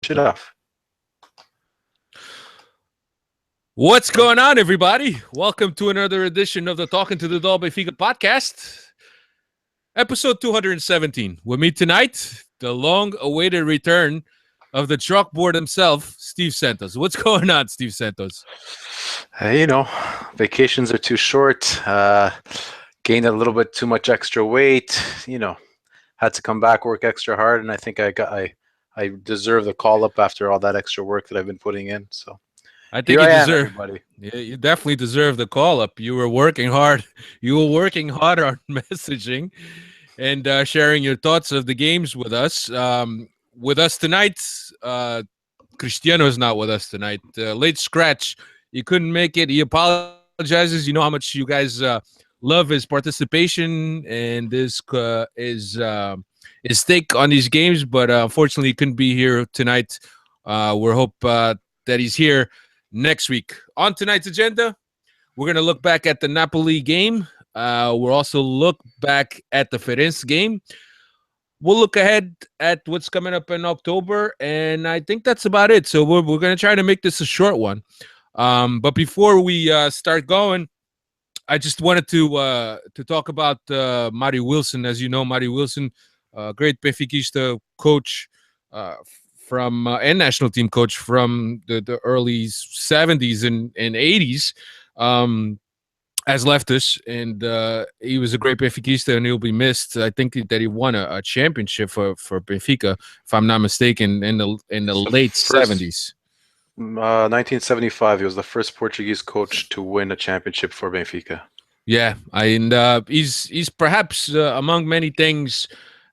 Shit off. What's going on, everybody? Welcome to another edition of the Talking to the Doll Benfica Podcast, episode 217. With me tonight, the long-awaited return of the chalkboard himself, Steve Santos. What's going on, Steve Santos? Vacations are too short. Gained a little bit too much extra weight. Had to come back, work extra hard, and I think I deserve the call up after all that extra work that I've been putting in. So I think you definitely deserve the call up. You were working hard. You were working hard on messaging and sharing your thoughts of the games with us. With us tonight, Cristiano is not with us tonight. Late scratch. He couldn't make it. He apologizes. You know how much you guys love his participation and his take on these games, but unfortunately he couldn't be here tonight. We hope that he's here next week. On tonight's agenda, we're going to look back at the Napoli game. We'll also look back at the Feirense game. We'll look ahead at what's coming up in October, and I think that's about it. So we're going to try to make this a short one. But before we start going, I just wanted to talk about Mario Wilson. As you know, Mario Wilson, great Benfica coach from and national team coach from the early 70s and 80s, has left us, and he was a great Benfica and he'll be missed. I think that he won a championship for Benfica, if I'm not mistaken, in the late 70s. 1975, he was the first Portuguese coach to win a championship for Benfica. Yeah, and he's perhaps among many things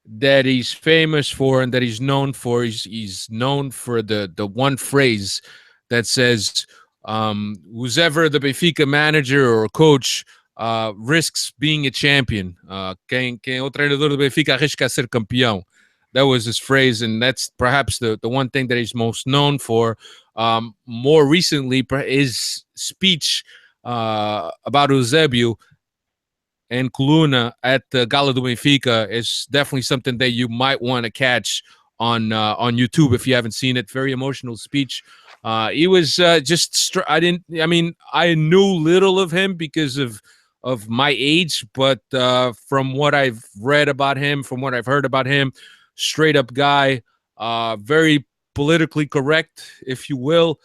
that he's famous for and that he's known for. He's known for the one phrase that says, who's ever the Benfica manager or coach risks being a champion. Quem o treinador do Benfica arrisca ser campeão. That was his phrase, and that's perhaps the one thing that he's most known for. More recently, his speech about Eusébio and Coluna at the Gala do Benfica is definitely something that you might want to catch on YouTube if you haven't seen it. Very emotional speech. He was I knew little of him because of my age, but from what I've read about him, from what I've heard about him, straight up guy, very politically correct, if you will,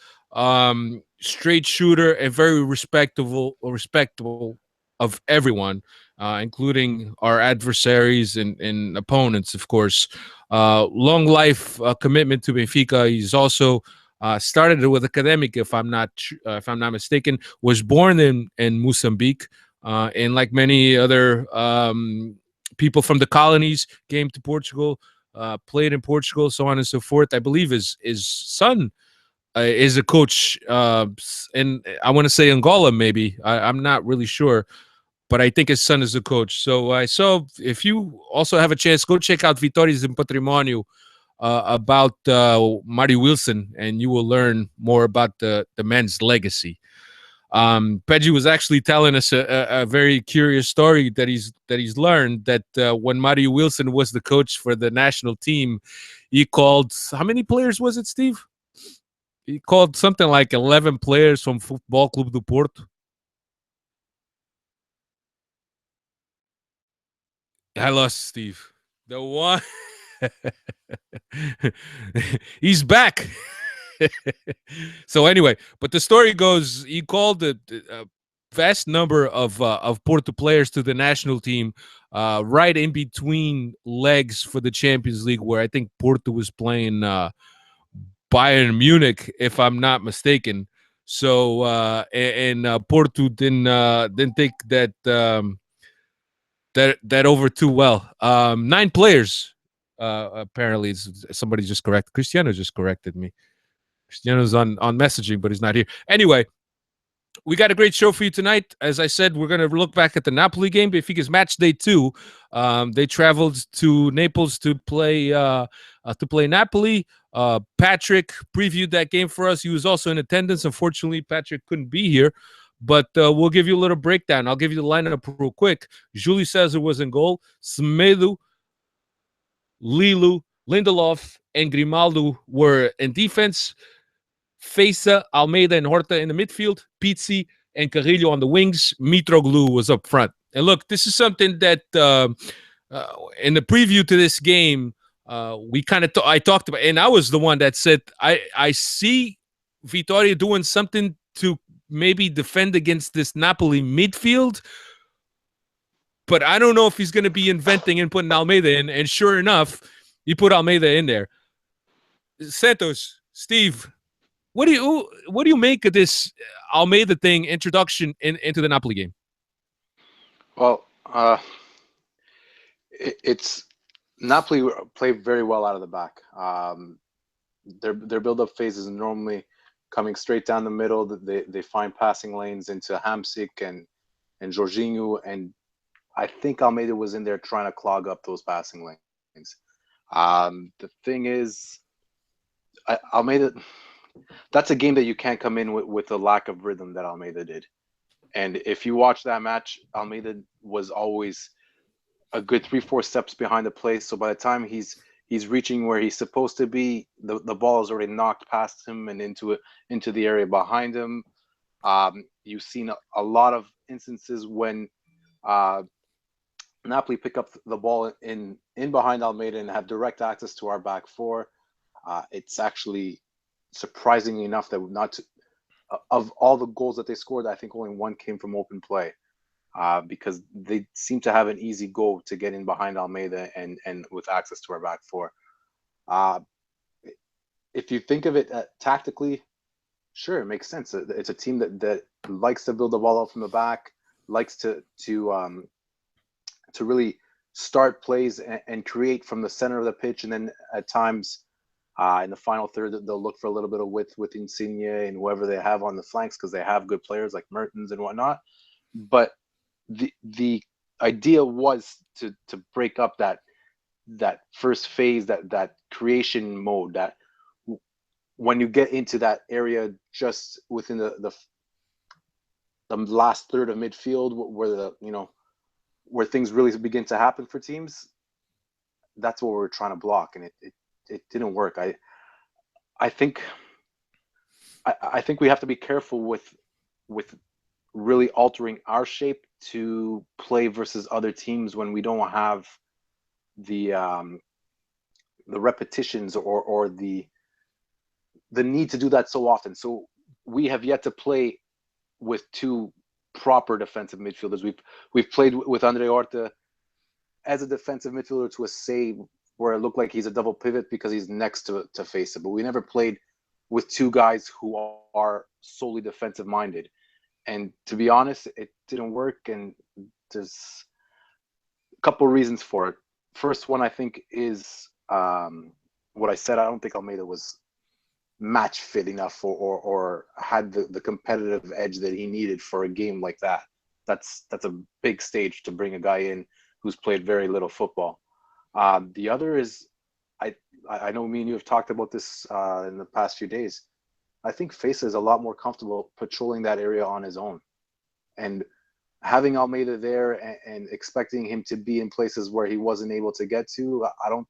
straight shooter, and very respectable of everyone, including our adversaries and opponents, of course. Long life commitment to Benfica. He's also started with academic, if I'm not mistaken. Was born in Mozambique, and like many other people from the colonies, came to Portugal. Played in Portugal, so on and so forth. I believe his son is a coach, and I want to say Angola, maybe. I'm not really sure, but I think his son is a coach. So if you also have a chance, go check out Vitórias em Patrimônio about Mario Wilson, and you will learn more about the man's legacy. Pedji was actually telling us a very curious story that he's learned, that when Mario Wilson was the coach for the national team, he called, how many players was it, Steve? He called something like 11 players from Futebol Clube do Porto. I lost Steve. The one. He's back. So anyway, but the story goes, he called a vast number of Porto players to the national team right in between legs for the Champions League, where I think Porto was playing Bayern Munich, if I'm not mistaken. So Porto didn't take that over too well. 9 players apparently. Somebody just corrected. Cristiano just corrected me. Cristiano's on messaging, but he's not here. Anyway, we got a great show for you tonight. As I said, we're going to look back at the Napoli game. Benfica's match day 2. They traveled to Naples to play Napoli. Patrick previewed that game for us. He was also in attendance. Unfortunately, Patrick couldn't be here, but we'll give you a little breakdown. I'll give you the lineup real quick. Júlio César was in goal. Semedo, Lilu, Lindelof and Grimaldo were in defense. Feza, Almeida, and Horta in the midfield. Pizzi and Carrillo on the wings. Mitroglou was up front. And look, this is something that in the preview to this game, we kind of I talked about, and I was the one that said I see Vitoria doing something to maybe defend against this Napoli midfield, but I don't know if he's going to be inventing and putting Almeida in. And sure enough, he put Almeida in there. Santos, Steve, what do you make of this Almeida thing introduction into the Napoli game? Well, it's Napoli play very well out of the back. Their build-up phase is normally coming straight down the middle. They find passing lanes into Hamsik and Jorginho, and I think Almeida was in there trying to clog up those passing lanes. The thing is, Almeida, that's a game that you can't come in with a lack of rhythm that Almeida did. And if you watch that match, Almeida was always a good 3-4 steps behind the play. So by the time he's reaching where he's supposed to be, the ball is already knocked past him and into the area behind him. You've seen a lot of instances when Napoli pick up the ball in behind Almeida and have direct access to our back four. It's actually surprisingly enough that of all the goals that they scored, I think only one came from open play, because they seem to have an easy go to get in behind Almeida and with access to our back four. If you think of it tactically, sure, it makes sense. It's a team that likes to build the ball up from the back, likes to really start plays and create from the center of the pitch, and then at times in the final third, they'll look for a little bit of width with Insigne and whoever they have on the flanks, because they have good players like Mertens and whatnot. But the idea was to break up that first phase, that creation mode, that when you get into that area just within the last third of midfield, where things really begin to happen for teams, that's what we're trying to block, and it didn't work. I think we have to be careful with really altering our shape to play versus other teams when we don't have the repetitions or the need to do that so often. So we have yet to play with two proper defensive midfielders. We've played with Andre Horta as a defensive midfielder to a save where it looked like he's a double pivot because he's next to Feirense, but we never played with two guys who are solely defensive minded. And to be honest, it didn't work, and there's a couple reasons for it. First one, I think, is what I said. I don't think Almeida was match fit enough or had the competitive edge that he needed for a game like that. That's a big stage to bring a guy in who's played very little football. The other is, I know me and you have talked about this in the past few days. I think Feirense is a lot more comfortable patrolling that area on his own, and having Almeida there and expecting him to be in places where he wasn't able to get to, I don't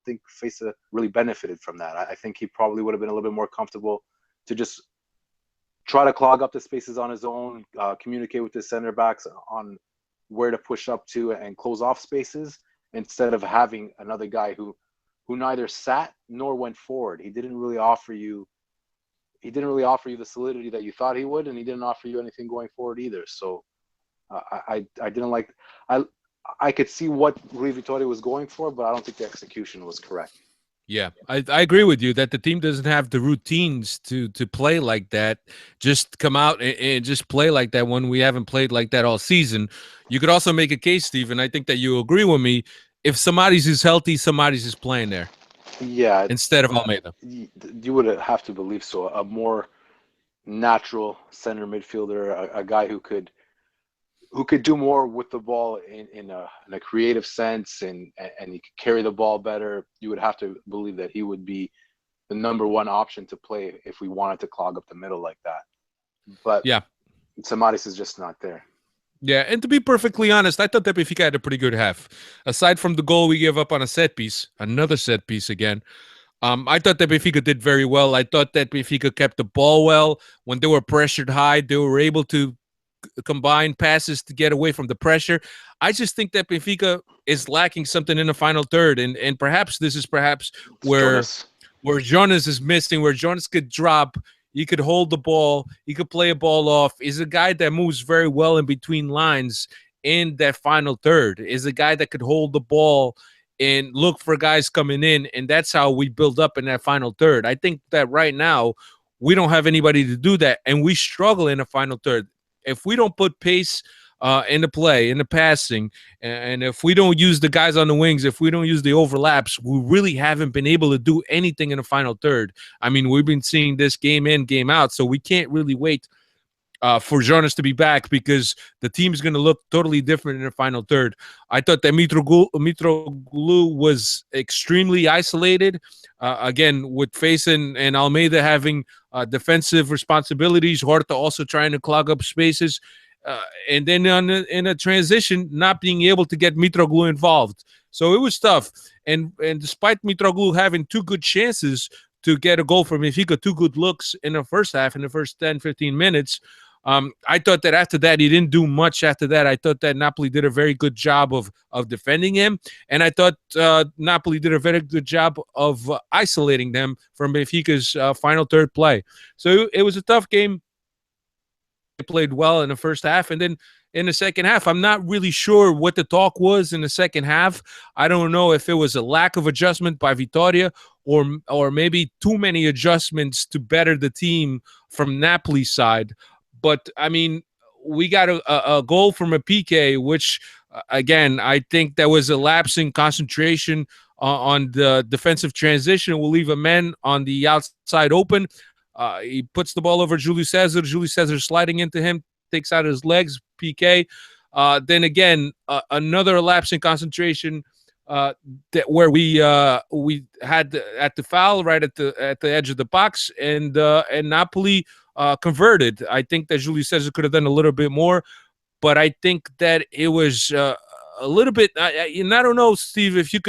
think Feirense really benefited from that. I think he probably would have been a little bit more comfortable to just try to clog up the spaces on his own, communicate with his center backs on where to push up to and close off spaces, instead of having another guy who neither sat nor went forward. He didn't really offer you the solidity that you thought he would, and he didn't offer you anything going forward either. So I didn't like. I could see what Rui Vitoria was going for, but I don't think the execution was correct. Yeah, I agree with you that the team doesn't have the routines to play like that. Just come out and just play like that when we haven't played like that all season. You could also make a case, Steve, and I think that you agree with me. If somebody's is healthy, somebody's is playing there. Yeah, instead of Almeida. You would have to believe so. A more natural center midfielder, a guy who could do more with the ball in a creative sense, and he could carry the ball better. You would have to believe that he would be the number one option to play if we wanted to clog up the middle like that. But yeah, Samaris is just not there. Yeah, and to be perfectly honest, I thought that Benfica had a pretty good half. Aside from the goal we gave up on a set piece, another set piece again. I thought that Benfica did very well. I thought that Benfica kept the ball well. When they were pressured high, they were able to combine passes to get away from the pressure. I just think that Benfica is lacking something in the final third, and perhaps this is perhaps It's where Jonas. Jonas is missing, where Jonas could drop. He could hold the ball. He could play a ball off. He's a guy that moves very well in between lines in that final third. Is a guy that could hold the ball and look for guys coming in, and that's how we build up in that final third. I think that right now we don't have anybody to do that, and we struggle in the final third. If we don't put pace in the play, in the passing, and if we don't use the guys on the wings, if we don't use the overlaps, we really haven't been able to do anything in the final third. I mean, we've been seeing this game in, game out, so we can't really wait for Jonas to be back because the team is going to look totally different in the final third. I thought that Mitroglou was extremely isolated. Again, with Feirense and Almeida having defensive responsibilities, Horta also trying to clog up spaces. And then in a transition, not being able to get Mitroglou involved. So it was tough. And despite Mitroglou having two good chances to get a goal from Benfica, two good looks in the first half, in the first 10, 15 minutes, I thought that after that, he didn't do much after that. I thought that Napoli did a very good job of defending him. And I thought Napoli did a very good job of isolating them from Benfica's final third play. So it was a tough game. They played well in the first half. And then in the second half, I'm not really sure what the talk was in the second half. I don't know if it was a lack of adjustment by Vitoria or maybe too many adjustments to better the team from Napoli's side. But I mean, we got a goal from a PK, which again, I think that was a lapse in concentration on the defensive transition. We'll leave a man on the outside open. He puts the ball over Julius Cesar. Julius Cesar sliding into him, takes out his legs, PK. Then again, another lapse in concentration where we had at the foul right at the edge of the box, and Napoli converted. I think that Julius Cesar could have done a little bit more, but I think that it was a little bit. And I don't know, Steve, if you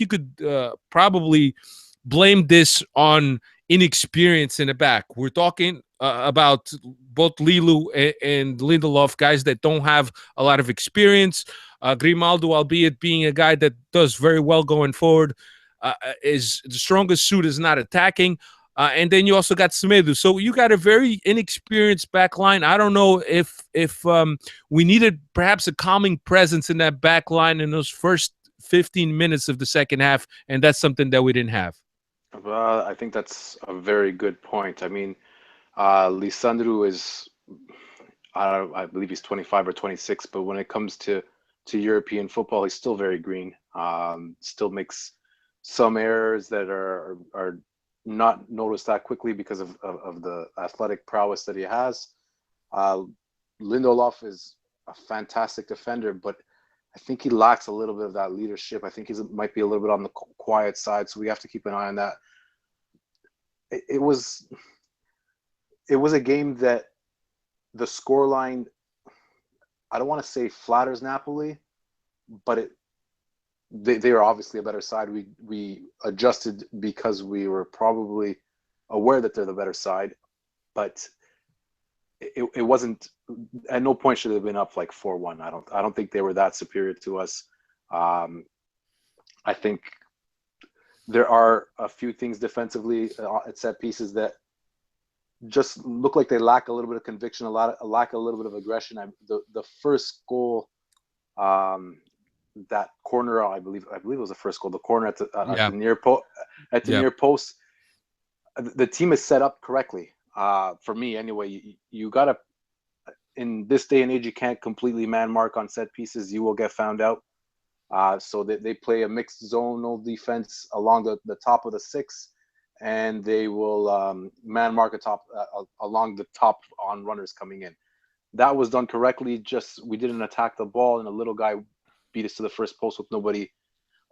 could probably blame this on inexperience in the back. We're talking about both Lilu and Lindelof, guys that don't have a lot of experience. Grimaldo, albeit being a guy that does very well going forward, is the strongest suit is not attacking. And then you also got Semedo. So you got a very inexperienced back line. I don't know if we needed perhaps a calming presence in that back line in those first 15 minutes of the second half, and that's something that we didn't have. Well, I think that's a very good point. I mean, Lisandro is, I believe he's 25 or 26, but when it comes to European football, he's still very green. Still makes some errors that are not noticed that quickly because of the athletic prowess that he has. Uh, Lindelof is a fantastic defender, but I think he lacks a little bit of that leadership. I think he might be a little bit on the quiet side, so we have to keep an eye on that. It was a game that the scoreline, I don't want to say flatters Napoli, but they are obviously a better side. We adjusted because we were probably aware that they're the better side, but it wasn't. At no point should it have been up like 4-1. I don't think they were that superior to us. I think there are a few things defensively at set pieces that just look like they lack a little bit of conviction, lack a little bit of aggression. The first goal, that corner, I believe it was the first goal. The corner at the near post. The team is set up correctly. For me, anyway, you gotta, in this day and age, you can't completely man mark on set pieces. You will get found out. So they play a mixed zonal defense along the top of the six, and they will man mark along the top on runners coming in. That was done correctly. Just we didn't attack the ball, and a little guy beat us to the first post with nobody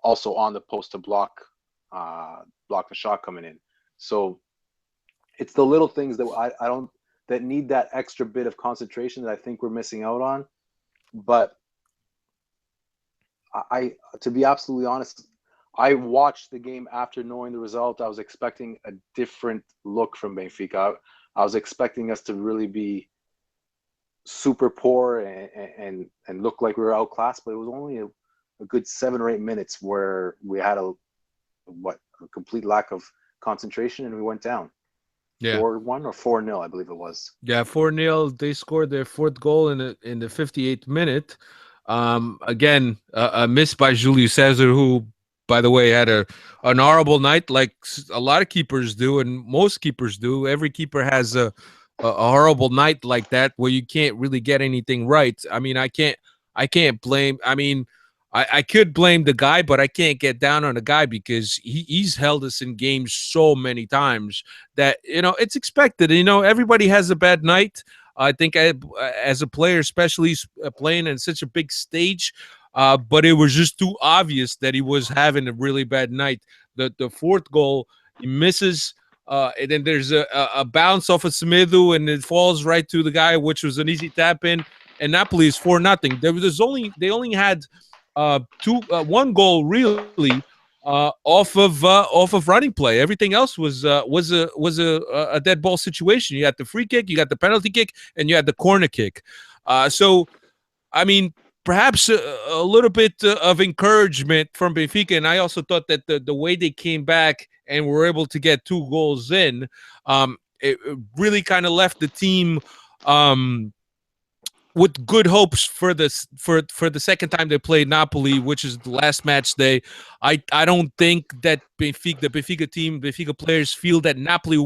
also on the post to block the shot coming in. So it's the little things that I don't that need that extra bit of concentration that I think we're missing out on. But to be absolutely honest, I watched the game after knowing the result. I was expecting a different look from Benfica. I was expecting us to really be super poor and look like we were outclassed, but it was only a good 7 or 8 minutes where we had a complete lack of concentration and we went down Yeah. 4-1 or 4-0, I believe it was. Yeah, 4-0. They scored their fourth goal in the 58th minute. Again, a miss by Julius Caesar, who, by the way, had an horrible night, like a lot of keepers do, and most keepers do. Every keeper has a horrible night like that where you can't really get anything right. I mean, I can't blame. I mean, I could blame the guy, but I can't get down on the guy because he's held us in games so many times that, it's expected. Everybody has a bad night. I think as a player, especially playing in such a big stage, but it was just too obvious that he was having a really bad night. The fourth goal, he misses, and then there's a bounce off of Smithu, and it falls right to the guy, which was an easy tap in. And Napoli is 4-0. They only had one goal really off of running play. Everything else was a dead ball situation. You had the free kick, you got the penalty kick, and you had the corner kick. So I mean, perhaps a little bit of encouragement from Benfica, and I also thought that the way they came back and were able to get 2 goals in, it really kind of left the team. With good hopes for this for the second time they played Napoli, which is the last match day. I don't think that the Benfica team, Benfica players feel that Napoli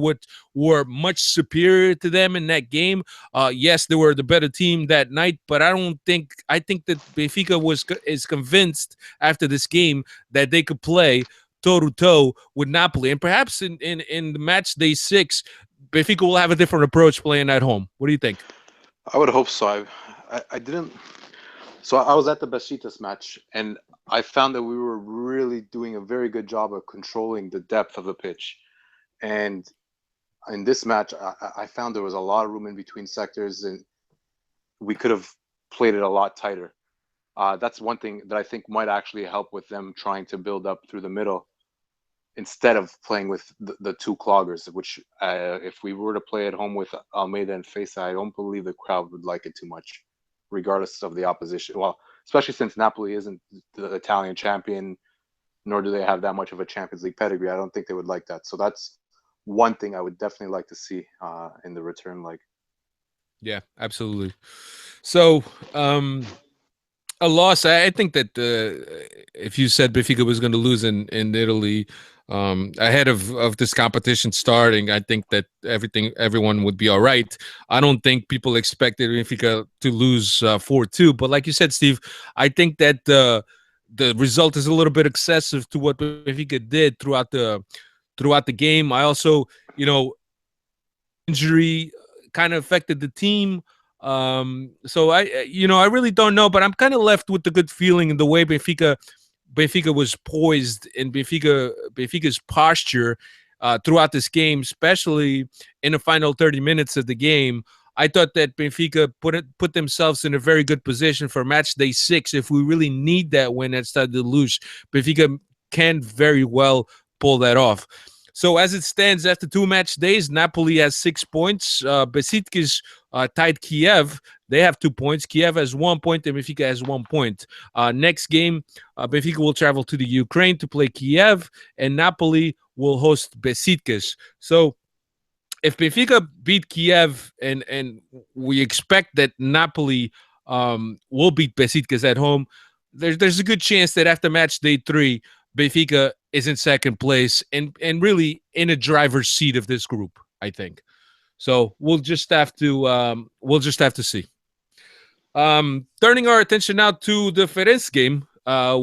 were much superior to them in that game. Yes, they were the better team that night, but I think that Benfica is convinced after this game that they could play toe to toe with Napoli, and perhaps in the match day 6, Benfica will have a different approach playing at home. What do you think? I would hope so. I didn't. So I was at the Besiktas match, and I found that we were really doing a very good job of controlling the depth of the pitch. And in this match, I found there was a lot of room in between sectors, and we could have played it a lot tighter. That's one thing that I think might actually help with them trying to build up through the middle instead of playing with the two cloggers, which if we were to play at home with Almeida and Fesa, I don't believe the crowd would like it too much, regardless of the opposition. Well, especially since Napoli isn't the Italian champion, nor do they have that much of a Champions League pedigree. I don't think they would like that. So that's one thing I would definitely like to see in the return leg. Yeah, absolutely. So, a loss. I think that if you said Benfica was going to lose in Italy ahead of this competition starting, I think that everyone would be all right. I don't think people expected Benfica to lose 4-2, but like you said, Steve, I think that the result is a little bit excessive to what Benfica did throughout the game. I also, injury kind of affected the team. So I really don't know, but I'm kind of left with the good feeling in the way Benfica was poised and Benfica's posture throughout this game, especially in the final 30 minutes of the game. I thought that Benfica put themselves in a very good position for match day 6. If we really need that win at Stade de Luz, Benfica can very well pull that off. So as it stands after 2 match days, Napoli has 6 points. Besiktas tied Kiev. They have 2 points. Kiev has 1 point, and Benfica has 1 point. Next game, Benfica will travel to the Ukraine to play Kiev, and Napoli will host Besiktas. So if Benfica beat Kiev, and we expect that Napoli will beat Besiktas at home, there's a good chance that after match day 3, Benfica is in second place and really in a driver's seat of this group, I think. So we'll just have to see. Turning our attention now to the Feirense game,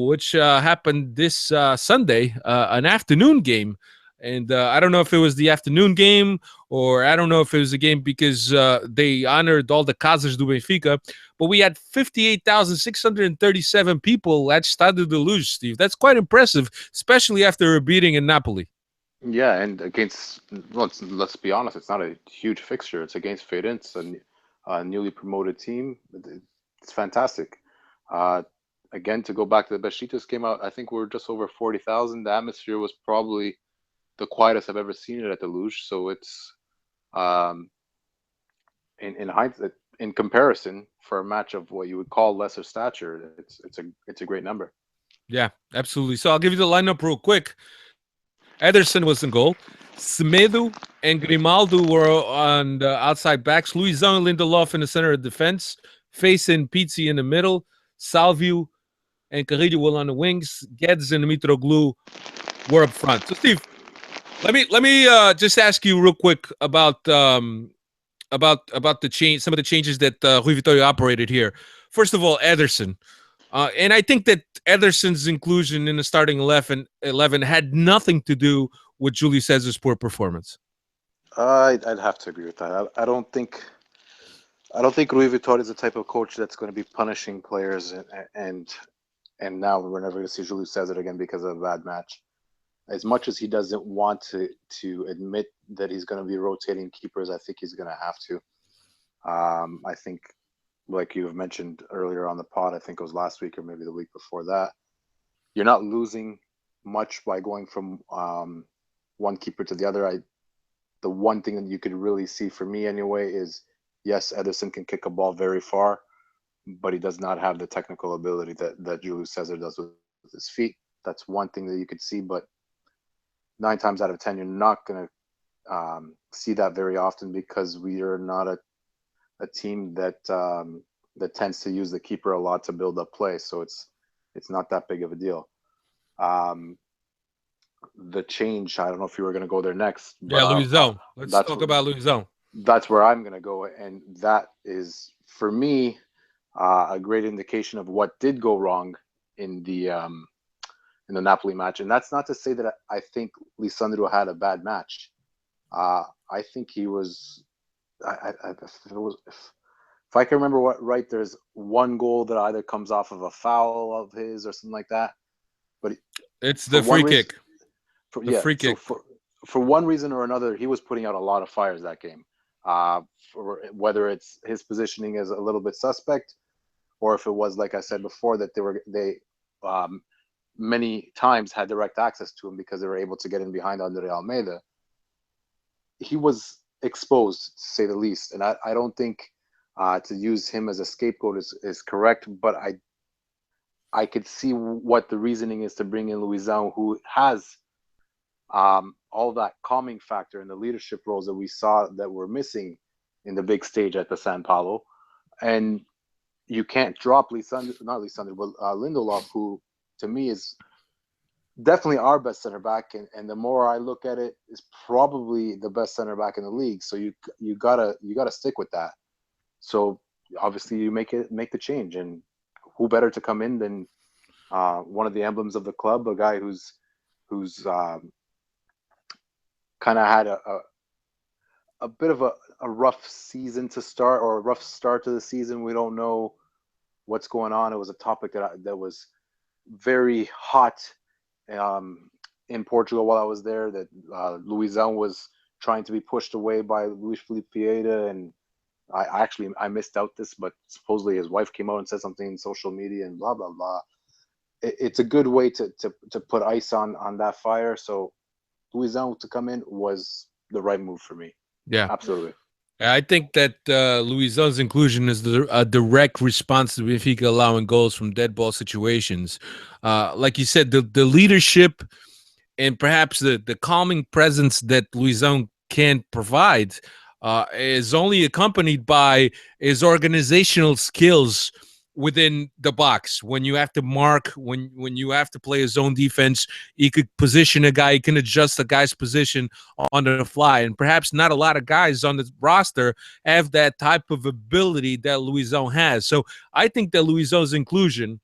which happened this Sunday, an afternoon game. And I don't know if it was the afternoon game or I don't know if it was a game because they honored all the Casas do Benfica. But we had 58,637 people at Stade de Luz, Steve. That's quite impressive, especially after a beating in Napoli. Yeah, and against, well, let's be honest, it's not a huge fixture. It's against Feirense, a newly promoted team. it's fantastic. Uh, Again, to go back to the Besiktas came out, I think we are just over 40,000. The atmosphere was probably the quietest I've ever seen it at the Luge. So it's um, in hindsight, in comparison, for a match of what you would call lesser stature, it's a great number. Yeah, absolutely. So I'll give you the lineup real quick. Ederson was in goal. Semedo and Grimaldo were on the outside backs. Luizão and Lindelof in the center of defense. Facing Pizzi in the middle. Salvio and Carrillo were on the wings. Guedes and Mitroglou were up front. So Steve, let me just ask you real quick about the change, some of the changes that Rui Vitoria operated here. First of all, Ederson. And I think that Ederson's inclusion in the starting 11 had nothing to do with Julio Cesar's poor performance. I'd have to agree with that. I don't think Rui Vitoria is the type of coach that's going to be punishing players, and now we're never going to see Julio Cesar again because of a bad match. As much as he doesn't want to admit that he's going to be rotating keepers, I think he's going to have to. I think, like you have mentioned earlier on the pod, I think it was last week or maybe the week before that, you're not losing much by going from one keeper to the other. The one thing that you could really see for me anyway is, yes, Ederson can kick a ball very far, but he does not have the technical ability that Julio Cesar does with his feet. That's one thing that you could see, but 9 times out of 10, you're not going to see that very often because we are not a team that tends to use the keeper a lot to build up play. So it's not that big of a deal. The change, I don't know if you were going to go there next. But, yeah, Luizão. Let's talk about Luizão. That's where I'm going to go. And that is, for me, a great indication of what did go wrong in the Napoli match. And that's not to say that I think Lisandro had a bad match. I think he was. If I can remember right, there's one goal that either comes off of a foul of his or something like that. But it's the free kick. Free kick. So for one reason or another, he was putting out a lot of fires that game. For whether it's his positioning is a little bit suspect, or if it was, like I said before, that they many times had direct access to him because they were able to get in behind Andre Almeida. He was exposed, to say the least, and I don't think to use him as a scapegoat is correct, but I could see what the reasoning is to bring in Luizão, who has all that calming factor and the leadership roles that we saw that were missing in the big stage at the San Paulo. And you can't drop Lindelof, who to me is definitely our best center back, and the more I look at it, is probably the best center back in the league. So you gotta stick with that. So obviously you make the change, and who better to come in than one of the emblems of the club, a guy who's kind of had a bit of a rough season to start, or a rough start to the season. We don't know what's going on. It was a topic that was very hot in Portugal while I was there, that Luizão was trying to be pushed away by Luis Felipe Vieira, and I missed out this, but supposedly his wife came out and said something in social media and blah blah blah. It's a good way to put ice on that fire. So Luizão to come in was the right move for me. Yeah, absolutely. I think that Luizão's inclusion is a direct response to Benfica allowing goals from dead ball situations. Like you said, the leadership and perhaps the calming presence that Luizão can provide is only accompanied by his organizational skills within the box. When you have to mark, when you have to play his own defense, he could position a guy, he can adjust a guy's position on the fly. And perhaps not a lot of guys on the roster have that type of ability that Luizão has. So I think that Luizão's inclusion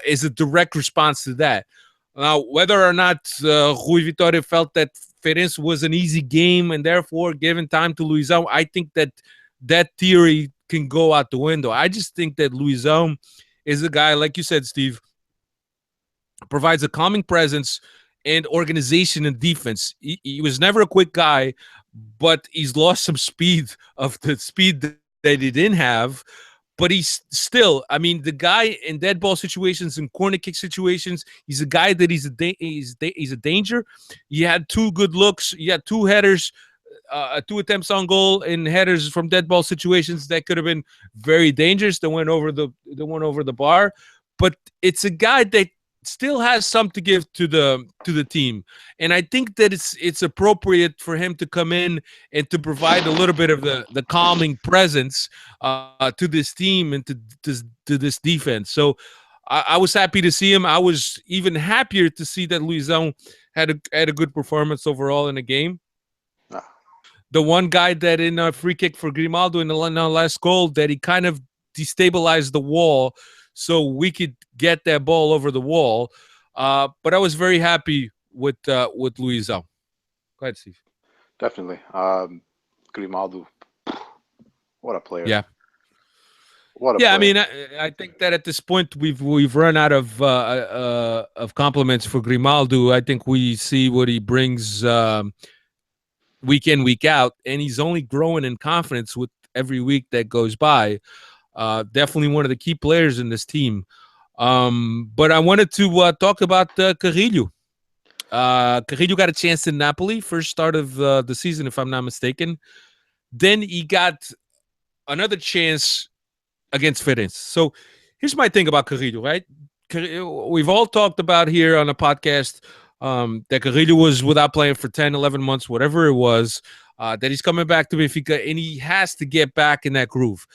is a direct response to that. Now, whether or not Rui Vitoria felt that Feirense was an easy game and therefore giving time to Luizão, I think that theory can go out the window. I just think that Luizão is a guy, like you said, Steve, provides a calming presence and organization and defense. He was never a quick guy, but he's lost some speed of the speed that he didn't have. but he's still, I mean, the guy in dead ball situations and corner kick situations, he's a guy that he's a danger. He had two good looks. He had two headers, two attempts on goal and headers from dead ball situations that could have been very dangerous. They went over the bar, but it's a guy that still has some to give to the team, and I think that it's appropriate for him to come in and to provide a little bit of the calming presence to this team and to this defense. So I was happy to see him. I was even happier to see that Luizão had a good performance overall in the game. Ah, The one guy that in a free kick for Grimaldo in the last goal, that he kind of destabilized the wall so we could get that ball over the wall. But I was very happy with Luizão. Go ahead, Steve. definitely. Grimaldo, what a player! Yeah. What a Yeah, I player! mean, I think that at this point we've run out of compliments for Grimaldo. I think we see what he brings week in, week out, and he's only growing in confidence with every week that goes by. Definitely one of the key players in this team. But I wanted to talk about Carrillo. Carrillo got a chance in Napoli, first start of the season, if I'm not mistaken. Then he got another chance against Feirense. So here's my thing about Carrillo, right? We've all talked about here on the podcast that Carrillo was without playing for 10, 11 months, whatever it was, that he's coming back to Benfica, and he has to get back in that groove.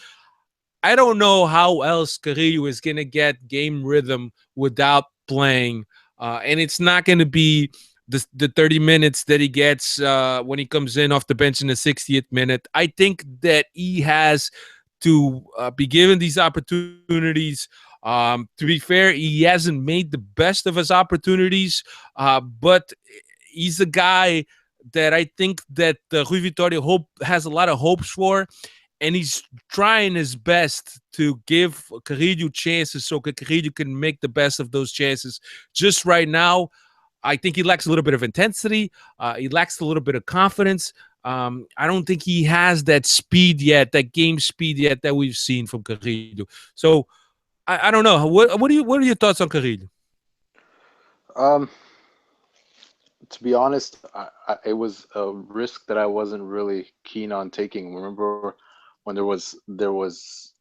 I don't know how else Carrillo is going to get game rhythm without playing. And it's not going to be the 30 minutes that he gets when he comes in off the bench in the 60th minute. I think that he has to be given these opportunities. To be fair, he hasn't made the best of his opportunities, but he's a guy that I think that Rui Vitoria has a lot of hopes for, and he's trying his best to give Carrillo chances so Carrillo can make the best of those chances. Just right now, I think he lacks a little bit of intensity. He lacks a little bit of confidence. I don't think he has that speed yet, that game speed yet that we've seen from Carrillo. So I don't know. What are your thoughts on Carrillo? Um, to be honest, it was a risk that I wasn't really keen on taking. Remember when there was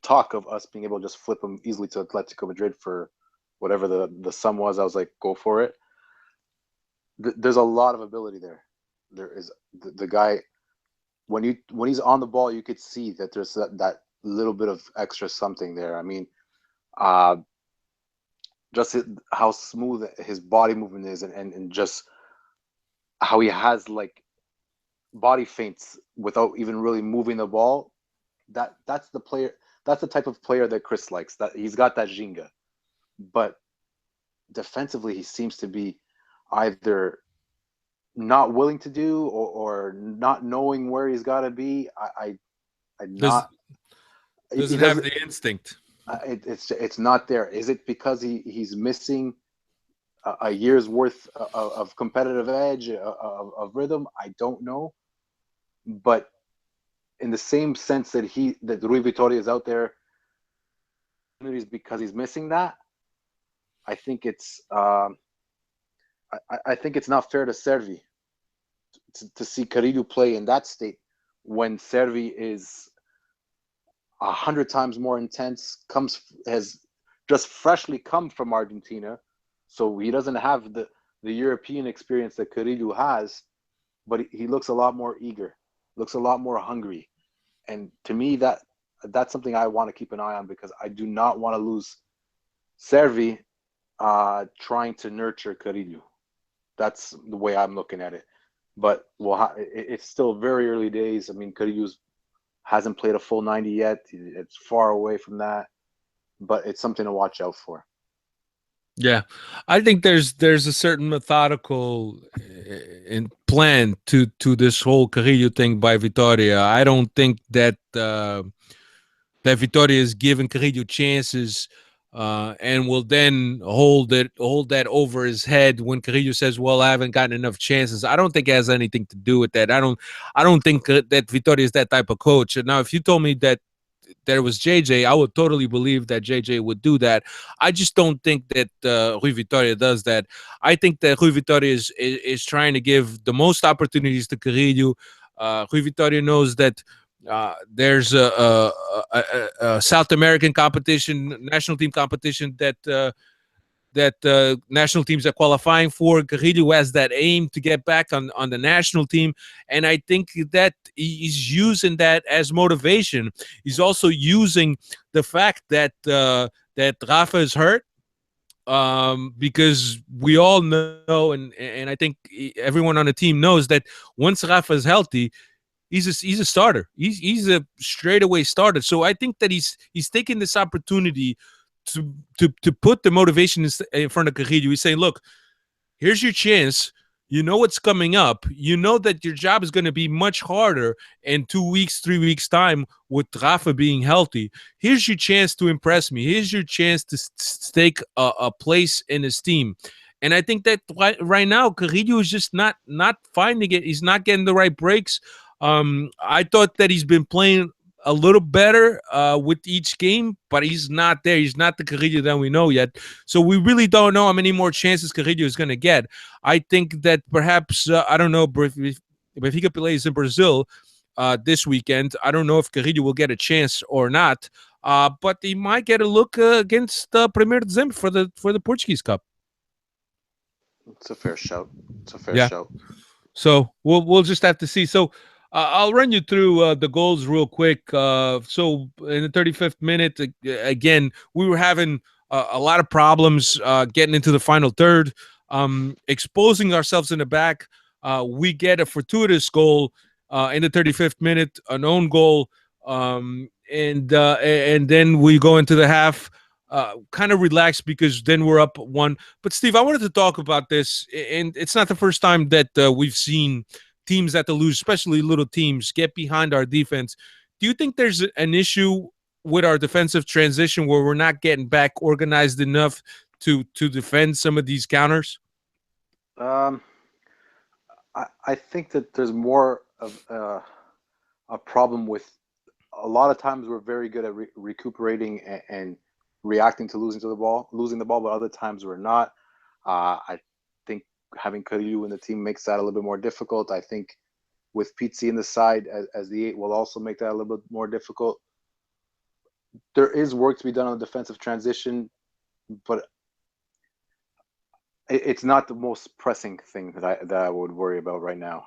talk of us being able to just flip him easily to Atletico Madrid for whatever the sum was. I was like, go for it. There's a lot of ability there. There is the guy when he's on the ball, you could see that there's that little bit of extra something there. I mean, uh, just how smooth his body movement is, and just how he has like body feints without even really moving the ball. That's the player. That's the type of player that Chris likes. That he's got that Ginga, but defensively he seems to be either not willing to do or not knowing where he's got to be. I Does not. He doesn't have doesn't. the instinct. It's not there. Is it because he's missing a year's worth of competitive edge of rhythm? I don't know, but in the same sense that Rui Vitoria is out there, because he's missing that. I think it's I think it's not fair to Servi to see Carrillo play in that state when Servi is 100 times more intense. Has just freshly come from Argentina, so he doesn't have the European experience that Carrillo has, but he looks a lot more eager, looks a lot more hungry, and to me that's something I want to keep an eye on because I do not want to lose Servi trying to nurture Carrillo. That's the way I'm looking at it. But it's still very early days. I mean, Carrillo hasn't played a full 90 yet. It's far away from that, but it's something to watch out for. Yeah, I think there's a certain methodical in plan to this whole Carrillo thing by Vitoria. I don't think that that Vitoria is giving Carrillo chances and will then hold that over his head when Carrillo says, "Well, I haven't gotten enough chances." I don't think it has anything to do with that. I don't think that Vitoria is that type of coach. Now, if you told me that there was JJ, I would totally believe that JJ would do that. I just don't think that Rui Vitoria does that. I think that Rui Vitoria is trying to give the most opportunities to Carrillo. Rui Vitoria knows that there's a South American competition, national team competition that national teams are qualifying for. Carrillo has that aim to get back on the national team, and I think that he's using that as motivation. He's also using the fact that that Rafa is hurt, because we all know, and I think everyone on the team knows that once Rafa is healthy, he's a starter. He's a straightaway starter. So I think that he's taking this opportunity to put the motivation in front of Carrillo. He's saying, look, here's your chance. You know what's coming up. You know that your job is going to be much harder in 2 weeks, 3 weeks time with Rafa being healthy. Here's your chance to impress me. Here's your chance to stake a place in his team. And I think that right now Carrillo is just not finding it. He's not getting the right breaks. I thought that he's been playing a little better with each game, but he's not there. He's not the Carrillo that we know yet. So we really don't know how many more chances Carrillo is going to get. I think that perhaps, I don't know, Benfica plays in Brazil this weekend. I don't know if Carrillo will get a chance or not, but he might get a look against Premier Dezembro for the Portuguese Cup. It's a fair shout. It's a fair Yeah. shout. So we'll just have to see. So I'll run you through the goals real quick. So in the 35th minute, again, we were having a lot of problems getting into the final third, exposing ourselves in the back. We get a fortuitous goal in the 35th minute, an own goal, and then we go into the half. Kind of relaxed because then we're up one. But Steve, I wanted to talk about this, and it's not the first time that we've seen teams that lose, especially little teams, get behind our defense. Do you think there's an issue with our defensive transition where we're not getting back organized enough to defend some of these counters? I think that there's more of a problem with a lot of times we're very good at recuperating and reacting to losing the ball, but other times we're not. I think having Carrillo in the team makes that a little bit more difficult. I think with Pizzi in the side as the 8 will also make that a little bit more difficult. There is work to be done on the defensive transition, but it's not the most pressing thing that I would worry about right now.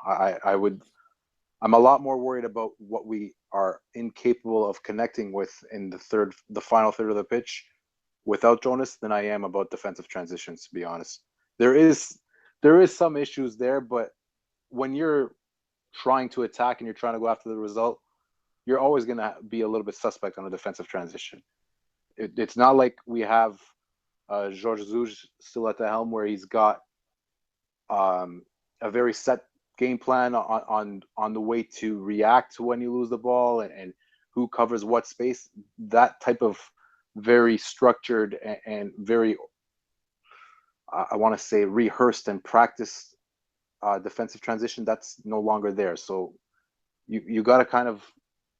I'm a lot more worried about what we are incapable of connecting with in the final third of the pitch without Jonas than I am about defensive transitions, to be honest. There is some issues there, but when you're trying to attack and you're trying to go after the result, you're always going to be a little bit suspect on a defensive transition. It's not like we have Jorge Jesus still at the helm where he's got a very set game plan on the way to react to when you lose the ball and who covers what space. That type of very structured and very, I want to say, rehearsed and practiced defensive transition, that's no longer there. So you got to kind of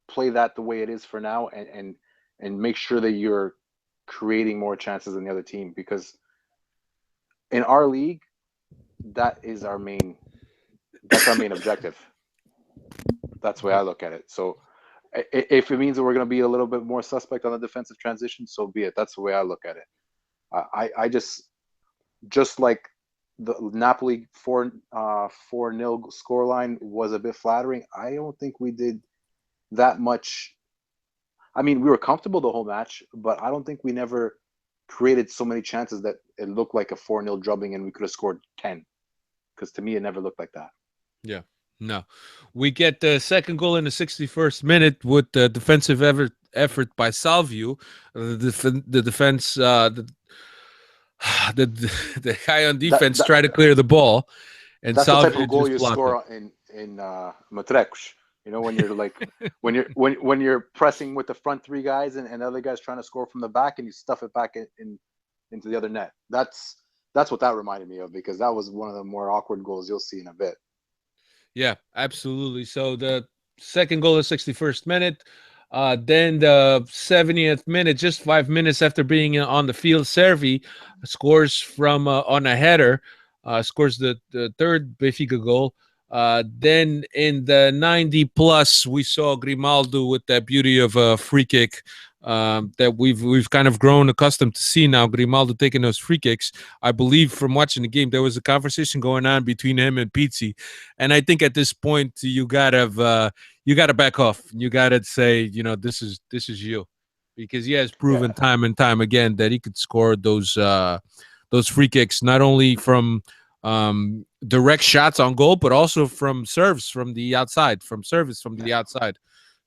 play that the way it is for now and make sure that you're creating more chances than the other team, because in our league, that's our main objective. That's the way I look at it. So if it means that we're going to be a little bit more suspect on the defensive transition, so be it. That's the way I look at it. I just like the Napoli 4-0 scoreline was a bit flattering. I don't think we did that much. I mean, we were comfortable the whole match, but I don't think we never created so many chances that it looked like a 4-0 drubbing and we could have scored 10. Because to me, it never looked like that. Yeah, no. We get the second goal in the 61st minute with the defensive effort by Salvio. The defense, the guy on defense tried to clear the ball, and that's Salvio the type of goal you score it. in Matrecos. You know, when you're like when you're pressing with the front three guys and the other guys trying to score from the back and you stuff it back into the other net. That's what that reminded me of, because that was one of the more awkward goals you'll see in a bit. Yeah, absolutely. So the second goal is 61st minute. Then the 70th minute, just 5 minutes after being on the field, Servi scores from on a header, scores the third Benfica goal. Then in the 90 plus, we saw Grimaldo with that beauty of a free kick that we've kind of grown accustomed to see now. Grimaldo taking those free kicks. I believe from watching the game, there was a conversation going on between him and Pizzi, and I think at this point you gotta back off. You gotta say, this is you, because he has proven Yeah, time and time again that he could score those free kicks, not only from direct shots on goal, but also from serves from the outside, from service from the outside.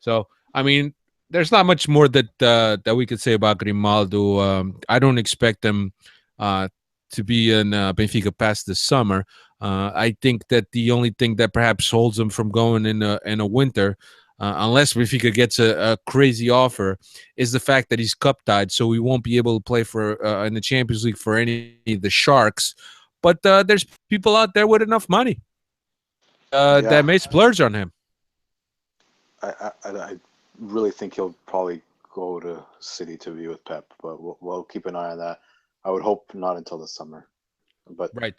So, I mean, there's not much more that we could say about Grimaldo. I don't expect him uh, to be in Benfica past this summer. I think that the only thing that perhaps holds him from going in a winter, unless Benfica gets a crazy offer, is the fact that he's cup tied, so he won't be able to play for in the Champions League for any of the Sharks. But there's people out there with enough money that yeah. may splurge on him. I really think he'll probably go to City to be with Pep, but we'll keep an eye on that. I would hope not until the summer, but Right,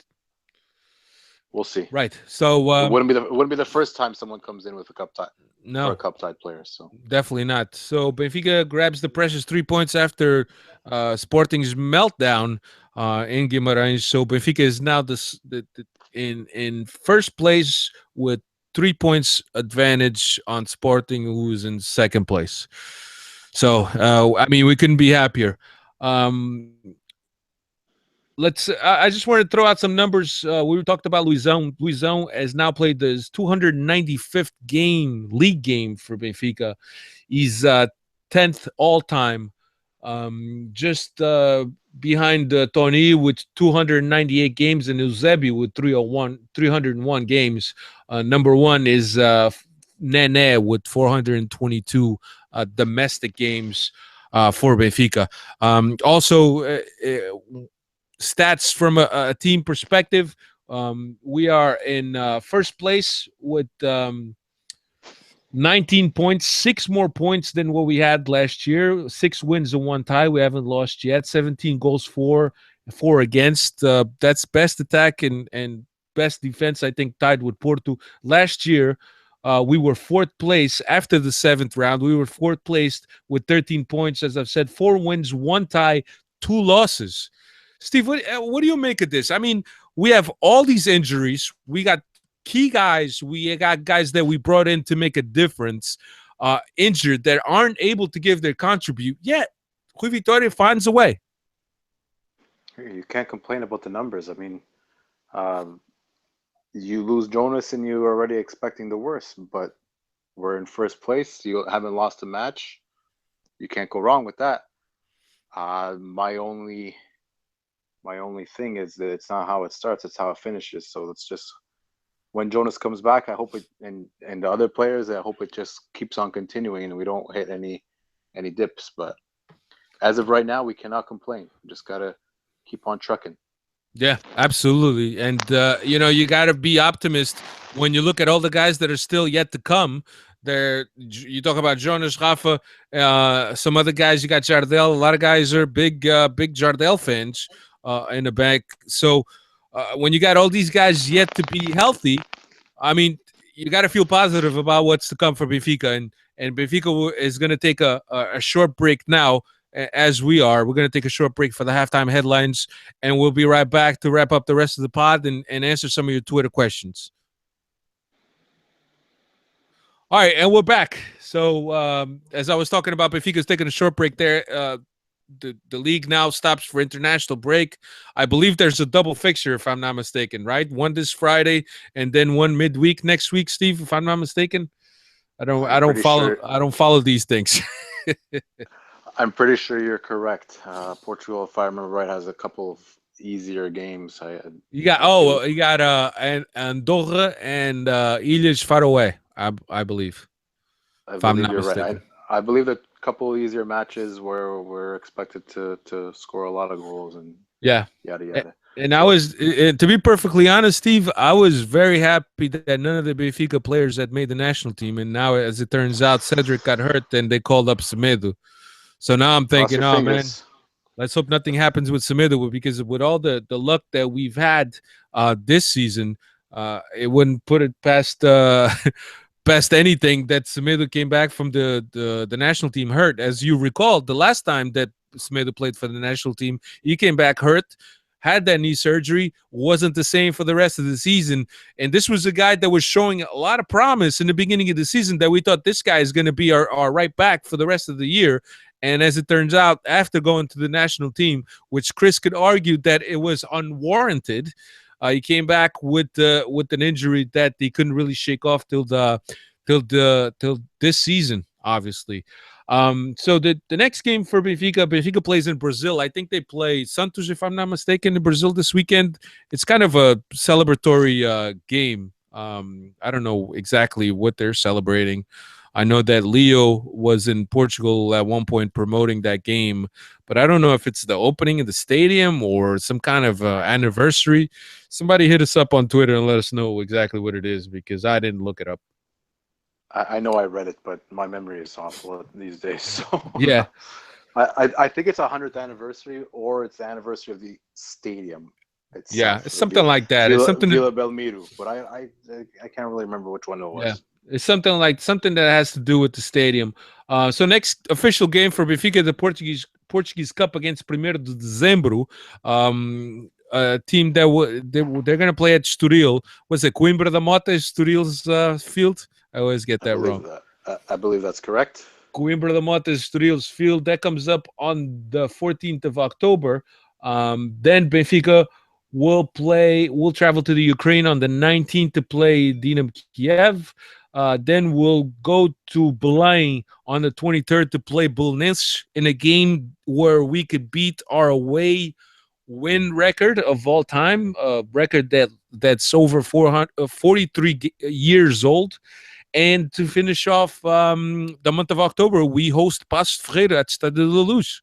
we'll see. right. So It wouldn't be the first time someone comes in with a cup tie for a no, cup tied player. So definitely not. So Benfica grabs the precious 3 points after Sporting's meltdown in Guimarães. So Benfica is now in first place with 3 points advantage on Sporting, who's in second place. So I mean, we couldn't be happier. Um, let's. I just wanted to throw out some numbers. We talked about Luizão. Luizão has now played his 295th league game for Benfica. He's 10th all time, just behind Tony with 298 games and Eusebi with 301 games. Number one is Nene with 422 domestic games for Benfica. Also, stats from a team perspective, we are in first place with 19 points, 6 more points than what we had last year. 6 wins and 1 tie. We haven't lost yet. 17 goals for, 4 against. That's best attack and best defense, I think, tied with Porto. Last year, we were fourth place after the seventh round. We were fourth placed with 13 points. As I've said, 4 wins, 1 tie, 2 losses. Steve, what do you make of this? I mean, we have all these injuries. We got key guys. We got guys that we brought in to make a difference, injured, that aren't able to give their contribute. Yet, Rui Vitoria finds a way. you can't complain about the numbers. I mean, um, you lose Jonas and you're already expecting the worst, but we're in first place. You haven't lost a match. You can't go wrong with that. My only thing is that it's not how it starts; it's how it finishes. So it's just when Jonas comes back, I hope it and the other players, I hope it just keeps on continuing and we don't hit any dips. But as of right now, we cannot complain. We just gotta keep on trucking. Yeah, absolutely. And, you got to be optimist when you look at all the guys that are still yet to come. You talk about Jonas, Rafa, some other guys. You got Jardel. A lot of guys are big Jardel fans in the back. So when you got all these guys yet to be healthy, I mean, you got to feel positive about what's to come for Benfica. And Benfica is going to take a short break now, as we are. We're going to take a short break for the halftime headlines, and we'll be right back to wrap up the rest of the pod and answer some of your Twitter questions. All right, and we're back. So as I was talking about, Benfica's taking a short break there. The league now stops for international break. I believe there's a double fixture, if I'm not mistaken, right? One this Friday and then one midweek next week, Steve, if I'm not mistaken. I don't I'm I don't pretty follow sure. I don't follow these things. I'm pretty sure you're correct. Portugal, if I remember right, has a couple of easier games. I believe. You got Andorra and Ilhas Faroe, I believe, I if I'm believe not you're right. mistaken. I believe that a couple of easier matches where we're expected to score a lot of goals and Yeah. yada A- yada. And I So was, to be perfectly honest, Steve, I was very happy that none of the Benfica players had made the national team. And now, as it turns out, Cedric got hurt and they called up Semedo. So now I'm cross thinking, your oh, man, fingers. let's hope nothing happens with Semedo because with all the luck that we've had this season, it wouldn't put it past past anything that Semedo came back from the national team hurt. As you recall, the last time that Semedo played for the national team, he came back hurt, had that knee surgery, wasn't the same for the rest of the season. And this was a guy that was showing a lot of promise in the beginning of the season that we thought this guy is going to be our right back for the rest of the year. And as it turns out, after going to the national team, which Chris could argue that it was unwarranted, he came back with an injury that he couldn't really shake off till this season, obviously. So the next game for Benfica plays in Brazil. I think they play Santos, if I'm not mistaken, in Brazil this weekend. It's kind of a celebratory game. I don't know exactly what they're celebrating. I know that Leo was in Portugal at one point promoting that game, but I don't know if it's the opening of the stadium or some kind of anniversary. Somebody hit us up on Twitter and let us know exactly what it is because I didn't look it up. I know I read it, but my memory is awful these days. So Yeah, I think it's 100th anniversary or it's the anniversary of the stadium yeah, itself, it's something like that. It's something to Villa Belmiro. But I can't really remember which one it Yeah, was. it's something that has to do with the stadium. So next official game for Benfica, the Portuguese Cup against Primeiro de Dezembro. A team they're gonna play at Estoril. Was it Coimbra da Mota, Estoril's field? I always get that wrong. I believe that's correct. Coimbra da Mota, Estoril's field. That comes up on the 14th of October. Then Benfica will travel to the Ukraine on the 19th to play Dinamo Kiev. Then we'll go to Belem on the 23rd to play Belenenses in a game where we could beat our away win record of all time, a record that's over 43 years old. And to finish off the month of October, we host Passos Ferreira at Stade de Luz.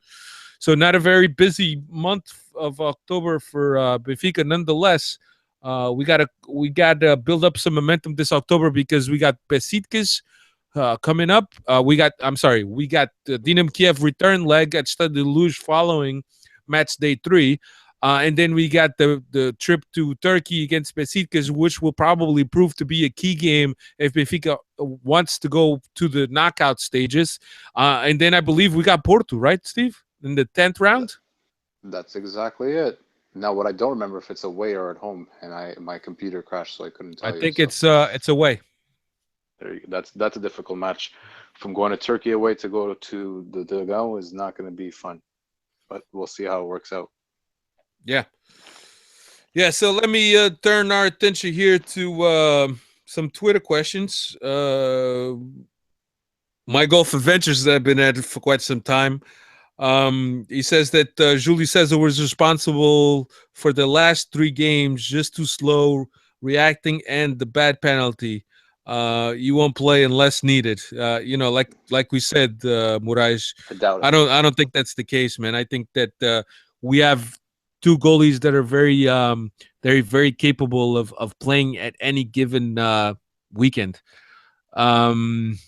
So not a very busy month of October for Benfica. Nonetheless, we got to build up some momentum this October because we got Besiktas coming up. We got the Dinamo Kiev return leg at Stade de Luz following match day 3. And then we got the trip to Turkey against Besiktas, which will probably prove to be a key game if Benfica wants to go to the knockout stages. And then I believe we got Porto, right, Steve, in the 10th round? That's exactly it. Now, what I don't remember if it's away or at home, and my computer crashed, so I couldn't I tell you. think So it's away. that's a difficult match. From going to Turkey away to go to the Dugao is not going to be fun, but we'll see how it works out. Yeah. Yeah, so let me turn our attention here to some Twitter questions. My Golf Adventures that I've been at it for quite some time. He says that Julie Cesar was responsible for the last 3 games, just too slow reacting and the bad penalty. You won't play unless needed. Like we said, Moraes. I doubt I it. don't think that's the case, man. I think that we have 2 goalies that are very capable of playing at any given weekend. Um,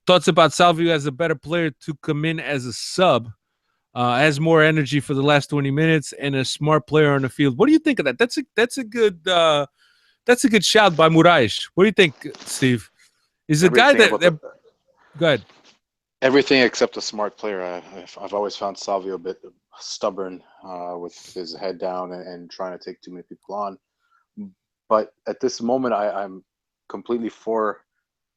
Thoughts about Salvio as a better player to come in as a sub, has more energy for the last 20 minutes, and a smart player on the field. What do you think of that? That's a good shout by Moraes. What do you think, Steve? Is a guy Everything that, about the that go ahead. everything except a smart player. I've always found Salvio a bit stubborn with his head down and trying to take too many people on. But at this moment, I'm completely for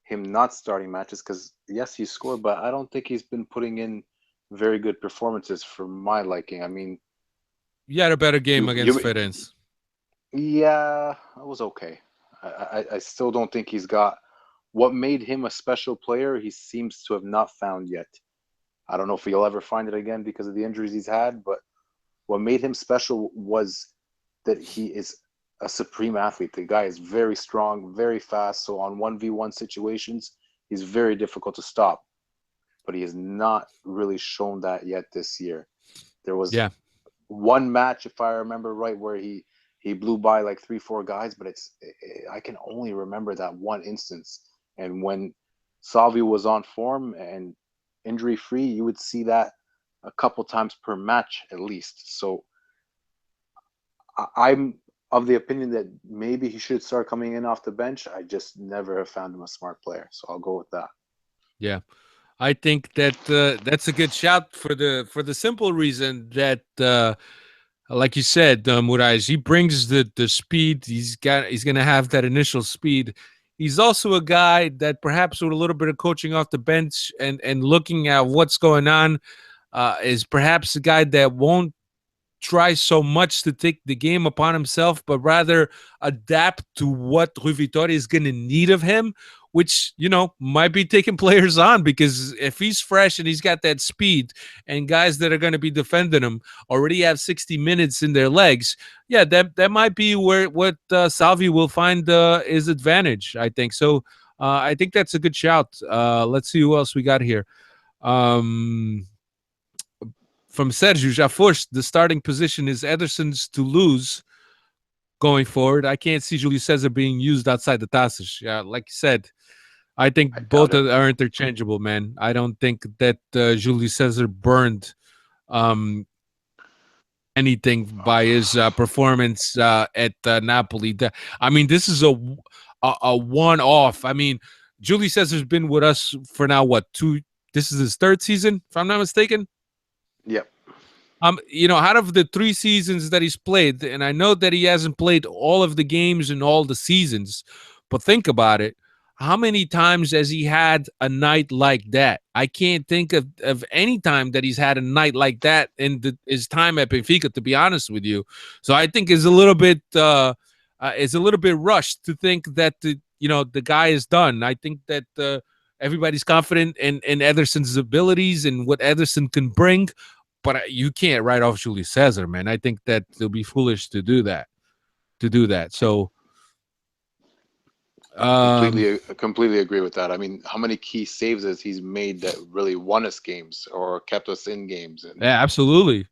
him not starting matches because yes, he scored, but I don't think he's been putting in very good performances for my liking. I mean, You had a better game against you Feirense. yeah, it was okay. I still don't think he's got what made him a special player. He seems to have not found yet. I don't know if he'll ever find it again because of the injuries he's had, but what made him special was that he is a supreme athlete. The guy is very strong, very fast. So on 1v1 situations, he's very difficult to stop. But he has not really shown that yet this year. There was Yeah. one match, if I remember right, where he blew by like three, four guys, but I can only remember that one instance. And when Salvi was on form and injury free, you would see that a couple times per match at least. So I'm of the opinion that maybe he should start coming in off the bench. I just never have found him a smart player, so I'll go with that. Yeah. I think that that's a good shout for the simple reason that like you said, Murais, he brings the speed. He's going to have that initial speed. He's also a guy that perhaps with a little bit of coaching off the bench and looking at what's going on is perhaps a guy that won't try so much to take the game upon himself, but rather adapt to what Rui Vitoria is going to need of him, which, might be taking players on because if he's fresh and he's got that speed and guys that are going to be defending him already have 60 minutes in their legs, yeah, that might be where what Salvi will find his advantage, I think. So I think that's a good shout. Let's see who else we got here. Um, from Sergio Jafors, the starting position is Ederson's to lose going forward. I can't see Julius Caesar being used outside the Tassish. Yeah, like you said, I think I both doubt it. are interchangeable, man. I don't think that Julius Caesar burned um, anything by his performance at Napoli. I mean, this is a one-off. I mean, Julius Caesar's been with us for now, what, two? This is his third season, if I'm not mistaken. Yep. Out of the 3 seasons that he's played, and I know that he hasn't played all of the games in all the seasons, but think about it. How many times has he had a night like that? I can't think of any time that he's had a night like that in his time at Benfica, to be honest with you. So I think it's a little bit rushed to think that the guy is done. I think that everybody's confident in Ederson's abilities and what Ederson can bring, but you can't write off Julius Caesar, man. I think that it'll be foolish to do that. So, um, Completely agree with that. I mean, how many key saves has he's made that really won us games or kept us in games? And yeah, absolutely.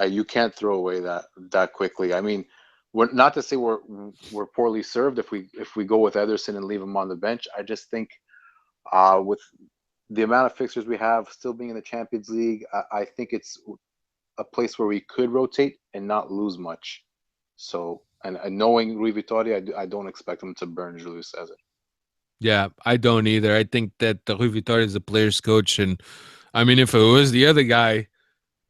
you can't throw away that quickly. I mean, we're not to say we're poorly served if we go with Ederson and leave him on the bench. I just think with the amount of fixtures we have, still being in the Champions League, I think it's a place where we could rotate and not lose much. So, and knowing Rui Vitoria, I don't expect him to burn Julius Caesar. Yeah, I don't either. I think that Rui Vitoria is a player's coach, and I mean, if it was the other guy,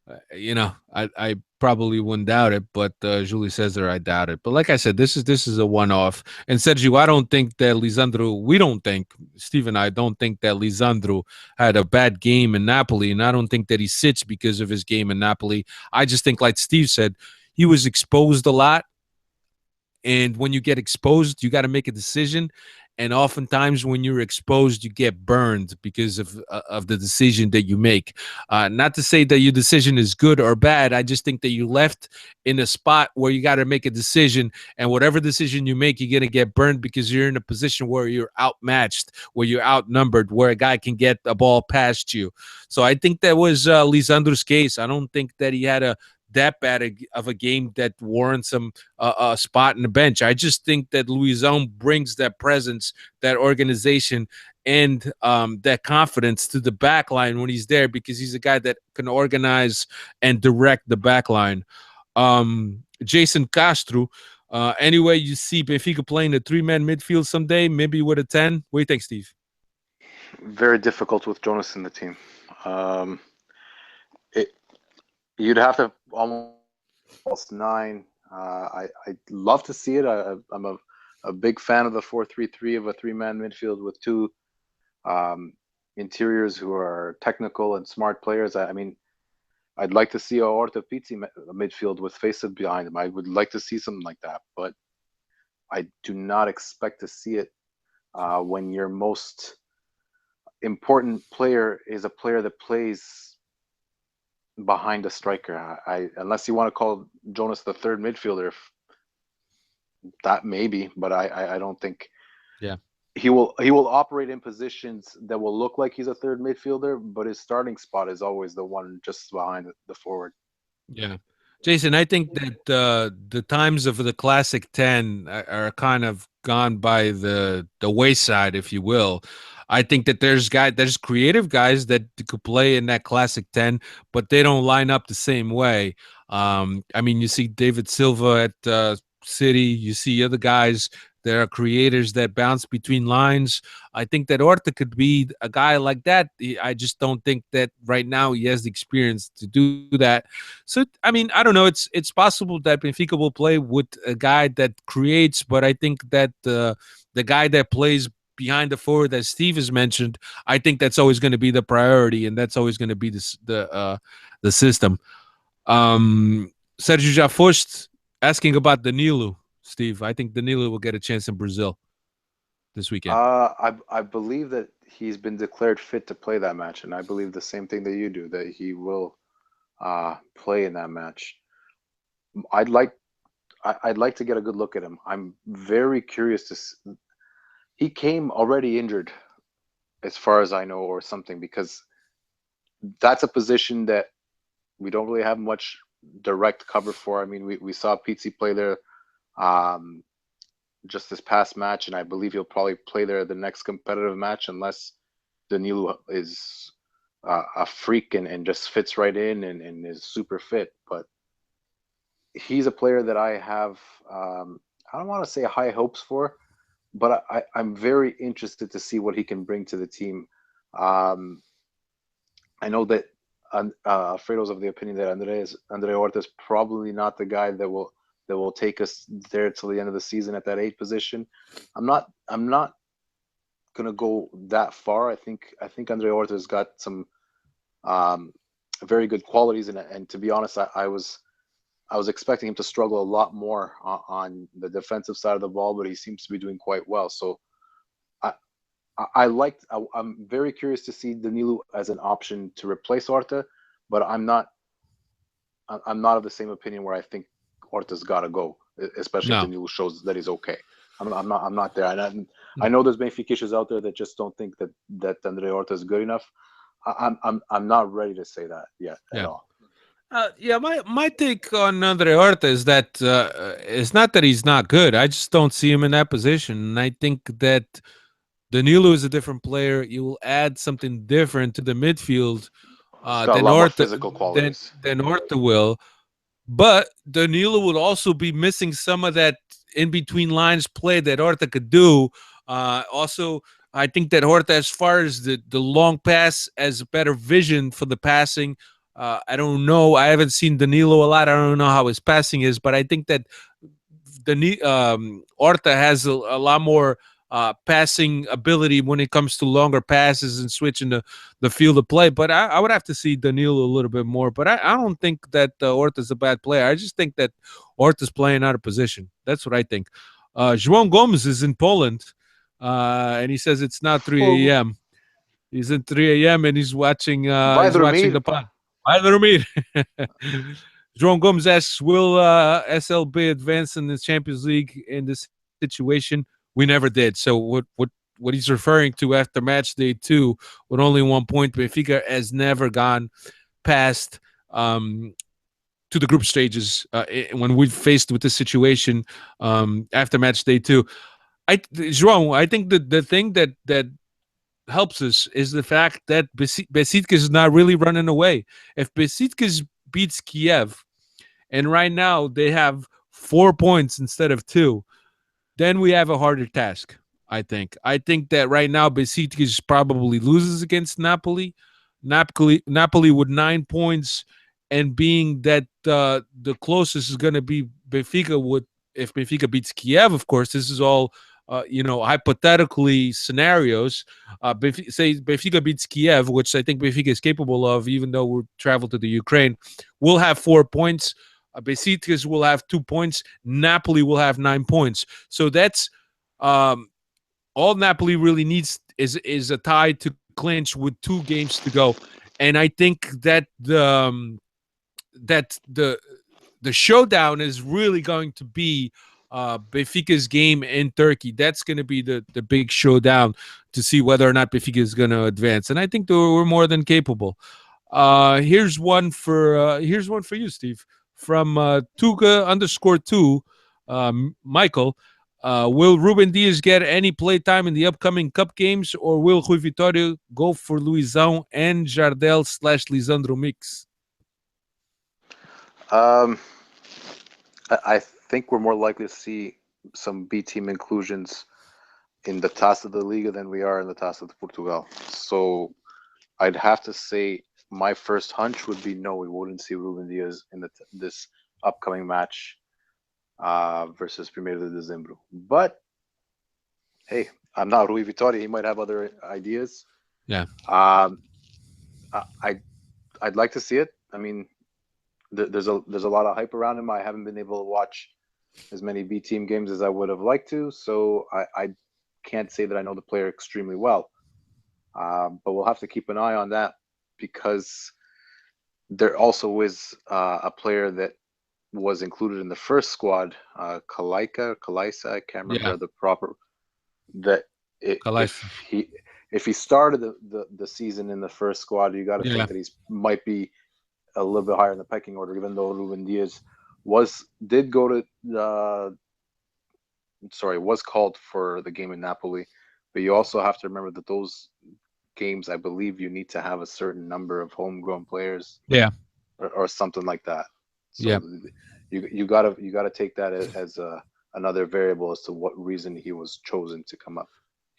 I probably wouldn't doubt it, but Julie Caesar, I doubt it. But like I said, this is a one-off. And Sergio, I don't think that Lisandro. We don't think Steve and I don't think that Lisandro had a bad game in Napoli, and I don't think that he sits because of his game in Napoli. I just think, like Steve said, he was exposed a lot, and when you get exposed, you got to make a decision. And oftentimes, when you're exposed, you get burned because of the decision that you make. Not to say that your decision is good or bad. I just think that you left in a spot where you got to make a decision, and whatever decision you make, you're gonna get burned because you're in a position where you're outmatched, where you're outnumbered, where a guy can get a ball past you. So I think that was Lisandro's case. I don't think that he had that bad of a game that warrants him a spot in the bench. I just think that Luizão brings that presence, that organization, and that confidence to the back line when he's there because he's a guy that can organize and direct the back line. Jason Castro, anyway, you see Benfica playing a 3-man midfield someday, maybe with a 10. What do you think, Steve? Very difficult with Jonas in the team. Um, it, you'd have to almost false nine. I'd love to see it. I'm a big fan of the 4-3-3 of a three-man midfield with two um, interiors who are technical and smart players. I mean, I'd like to see a Orta Pizzi midfield with Faceib behind him. I would like to see something like that, but I do not expect to see it when your most important player is a player that plays behind a striker. Unless you want to call Jonas the third midfielder, that maybe, but I don't think Yeah. he will operate in positions that will look like he's a third midfielder, but his starting spot is always the one just behind the forward. Yeah. Jason, I think that the times of the classic 10 are kind of gone by the wayside, if you will. I think that there's creative guys that could play in that classic 10, but they don't line up the same way. I mean, you see David Silva at City, you see other guys. There are creators that bounce between lines. I think that Horta could be a guy like that. I just don't think that right now he has the experience to do that. So I mean, I don't know. It's possible that Benfica will play with a guy that creates, but I think that the guy that plays behind the forward that Steve has mentioned, I think that's always going to be the priority, and that's always going to be the system. Sergio já foste asking about Danilo, Steve. I think Danilo will get a chance in Brazil this weekend. I believe that he's been declared fit to play that match, and I believe the same thing that you do, that he will play in that match. I'd like I'd like to get a good look at him. I'm very curious to. He came already injured, as far as I know, or something, because that's a position that we don't really have much direct cover for. I mean, we saw Pizzi play there um, just this past match, and I believe he'll probably play there the next competitive match unless Danilo is a freak and just fits right in and is super fit. But he's a player that I have, I don't want to say high hopes for, but I'm very interested to see what he can bring to the team. Um, I know that Alfredo's of the opinion that Andre Horta is probably not the guy that will take us there till the end of the season at that eight position. I'm not gonna go that far. I think Andre Horta has got some um, very good qualities, and to be honest, I was expecting him to struggle a lot more on the defensive side of the ball, but he seems to be doing quite well. So I I'm very curious to see Danilo as an option to replace Horta, but I'm not of the same opinion where I think Horta's got to go, especially if No. Danilo shows that he's okay. I'm not there. And I know there's Benfica out there that just don't think that Andre Horta is good enough. I'm not ready to say that yet at Yeah. all. Yeah, my take on Andre Horta is that it's not that he's not good. I just don't see him in that position. And I think that Danilo is a different player. You will add something different to the midfield He's got a than lot more Horta physical qualities. than Horta will. But Danilo would also be missing some of that in between lines play that Horta could do. Also, I think that Horta, as far as the long pass, has better vision for the passing. I don't know. I haven't seen Danilo a lot. I don't know how his passing is, but I think that Horta has a lot more passing ability when it comes to longer passes and switching the field of play. But I would have to see Danilo a little bit more. But I don't think that Horta's a bad player. I just think that Horta's playing out of position. That's what I think. João Gomes is in Poland, and he says it's now 3 Fogo. a.m. He's in 3 a.m. and Vai he's watching dormir, the pá. pod. Vai dormir. João Gomes asks, will SLB advance in the Champions League in this situation? We never did. So what he's referring to after match day 2 with only 1 point, Benfica has never gone past to the group stages when we faced with this situation after match day 2. João, I think the thing that helps us is the fact that Besiktas is not really running away. If Besiktas beats Kiev, and right now they have 4 points instead of 2, then we have a harder task. I think that right now Besiktas probably loses against Napoli. Napoli with 9 points, and being that the closest is going to be Benfica would, if Benfica beats Kiev, of course. This is all hypothetically scenarios. Say Benfica beats Kiev, which I think Benfica is capable of, even though we'll travel to the Ukraine. We'll have 4 points. Besiktas will have 2 points. Napoli will have 9 points. So that's all Napoli really needs is a tie to clinch with 2 games to go. And I think that the showdown is really going to be Benfica's game in Turkey. That's going to be the big showdown to see whether or not Benfica is going to advance. And I think we're more than capable. Here's one for you, Steve, from Tuga_2. Michael, will Ruben Diaz get any play time in the upcoming cup games, or will Rui Vitoria go for Luizão and Jardel/Lisandro mix? Um, I think we're more likely to see some B team inclusions in the Taça da Liga than we are in the Taça de Portugal. So I'd have to say my first hunch would be no, we wouldn't see Ruben Diaz in this upcoming match versus Primeiro de Dezembro. But hey, I'm not Rui Vitoria. He might have other ideas. Yeah. Um, I I'd like to see it. I mean, there's a lot of hype around him. I haven't been able to watch as many B team games as I would have liked to, so I can't say that I know the player extremely well. But we'll have to keep an eye on that because there also is a player that was included in the first squad, Kalaisa, I can't remember Yeah. the proper that Calais. if he started the season in the first squad, you got to Yeah. think that he's might be a little bit higher in the pecking order, even though Ruben Diaz did go to was called for the game in Napoli, but you also have to remember that those games, I believe, you need to have a certain number of homegrown players, Yeah. or something like that. Yeah. So you gotta take that as another variable as to what reason he was chosen to come up.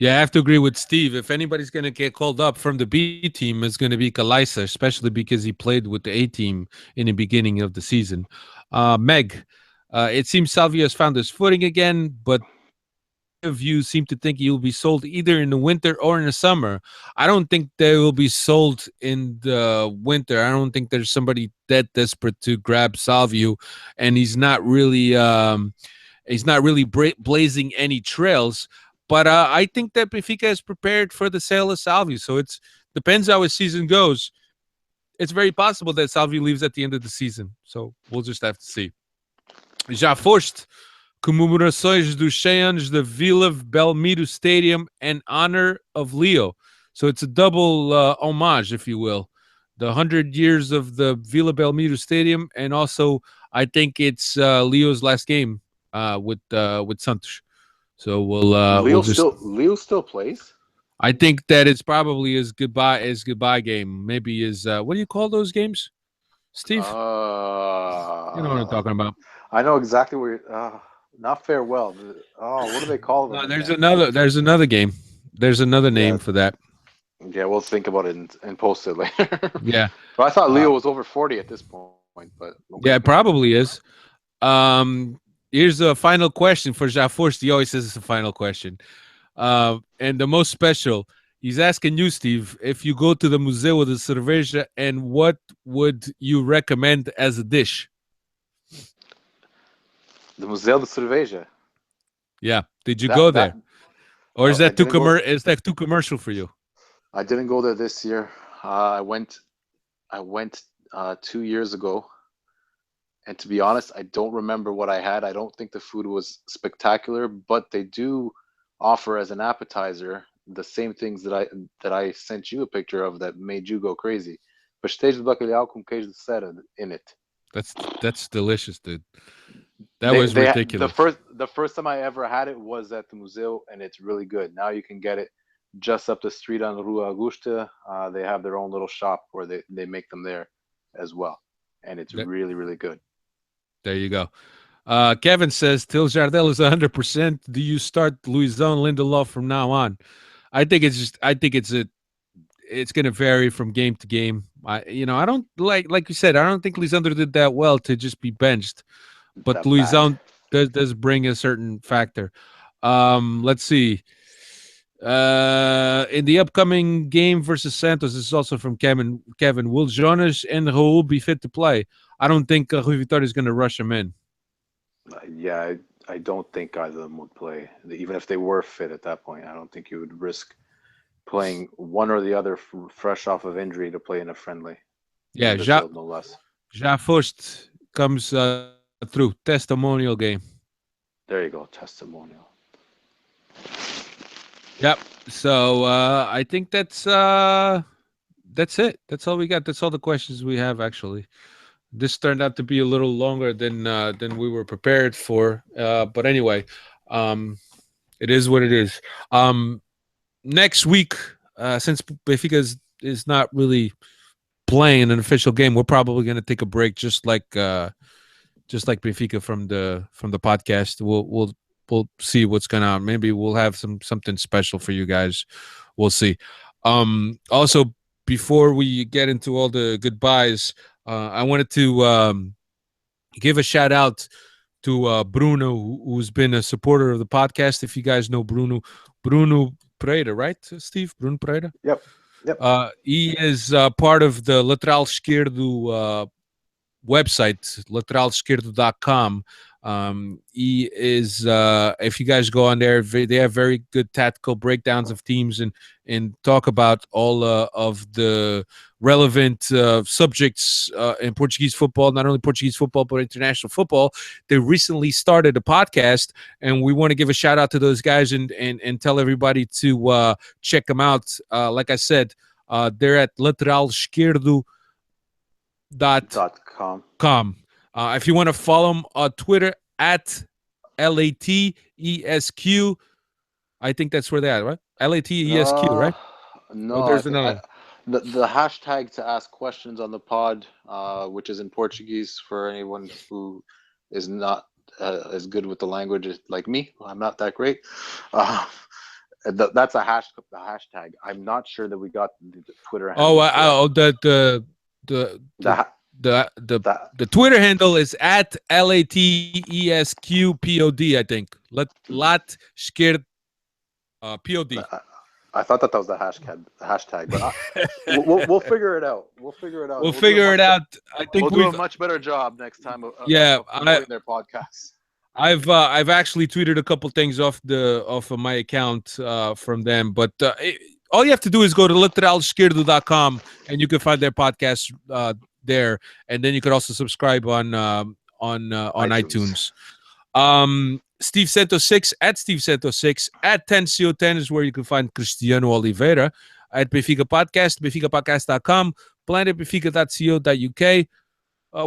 Yeah, I have to agree with Steve. If anybody's going to get called up from the B team, it's going to be Kalisa, especially because he played with the A team in the beginning of the season. Meg, it seems Salvio has found his footing again, but of you seem to think he will be sold either in the winter or in the summer. I don't think they will be sold in the winter. I don't think there's somebody that desperate to grab Salvio, and he's not really blazing any trails. But I think that Benfica is prepared for the sale of Salvi. So it's depends how his season goes. It's very possible that Salvi leaves at the end of the season. So we'll just have to see. Já foste comemorações dos 100 anos da Vila Belmiro Stadium in honor of Leo. So it's a double homage, if you will. The 100 years of the Vila Belmiro Stadium, and also I think it's Leo's last game with Santos. So we'll just. Leo still plays. I think that it's probably his goodbye game. Maybe his what do you call those games, Steve? You know what I'm talking about. I know exactly where. Not farewell. What do they call them There's again? another. There's another game. There's another Yeah, name for that. yeah. We'll think about it and post it later. Yeah. But I thought Leo was over 40 at this point. But okay. Yeah, it probably is. Um, Here's a final question for Jaforst. He always says it's a final question. And the most special, he's asking you, Steve, if you go to the Museu de Cerveja, and what would you recommend as a dish? The Museu de Cerveja. Yeah. Did you go there? Or is I that too didn't go. is that too commercial for you? I didn't go there this year. I went 2 years ago, and to be honest, I don't remember what I had. I don't think the food was spectacular, but they do offer as an appetizer the same things that I sent you a picture of that made you go crazy. Pastéis de bacalhau com queijo de cera in it. That's delicious, dude. That was ridiculous. The first time I ever had it was at the Museu, and it's really good. Now you can get it just up the street on Rua Augusta. They have their own little shop where they make them there as well, and it's really, really good. There you go. Kevin says, till Jardel is 100%, do you start Luizão Lindelof from now on? I think it's going to vary from game to game. I don't like you said, I don't think Lisandro did that well to just be benched, but Luizão does bring a certain factor. Let's see. In the upcoming game versus Santos, this is also from Kevin. Will Jonas and Raul be fit to play? I don't think Rui Vitoria is going to rush him in. Yeah, I don't think either of them would play. Even if they were fit at that point, I don't think you would risk playing one or the other fresh off of injury to play in a friendly. Yeah, Brazil, no less. First comes through testimonial game. There you go, testimonial. Yep. So I think that's that's it. That's all we got. That's all the questions we have. Actually, this turned out to be a little longer than we were prepared for. But anyway, um, it is what it is. Next week, since Benfica is not really playing an official game, we're probably going to take a break, just like Benfica from the podcast. We'll see what's going on. Maybe we'll have something special for you guys. We'll see. Also, before we get into all the goodbyes, I wanted to give a shout out to Bruno, who's been a supporter of the podcast. If you guys know Bruno Pereira, right, Steve? Bruno Pereira? Yep. Yep. He is part of the Lateral Esquerdo website, lateralesquerdo.com. He is, if you guys go on there, they have very good tactical breakdowns of teams and talk about all of the relevant subjects in Portuguese football, not only Portuguese football, but international football. They recently started a podcast, and we want to give a shout out to those guys and tell everybody to check them out. Like I said, they're at lateralesquerdo.com. If you want to follow them on Twitter at LATESQ, I think that's where they're at, right? LATESQ, right? No, there's another. The hashtag to ask questions on the pod, which is in Portuguese for anyone who is not as good with the language like me. I'm not that great. That's the hashtag. I'm not sure that we got the Twitter handle. The Twitter handle is at LATESQPOD, I think. Lat scared POD. I thought that was the hashtag, but we'll figure it out. We'll figure it out. We'll figure it out. I think we'll do a much better job next time. Yeah, their podcasts. I've actually tweeted a couple things off of my account from them, but all you have to do is go to lateralesquerdo.com and you can find their podcast there, and then you could also subscribe on iTunes. Steve Santos 6 at Steve Santos 6 at Tencio10 is where you can find Cristiano Oliveira. At Benfica Podcast, benficapodcast.com, planetbenfica.co.uk.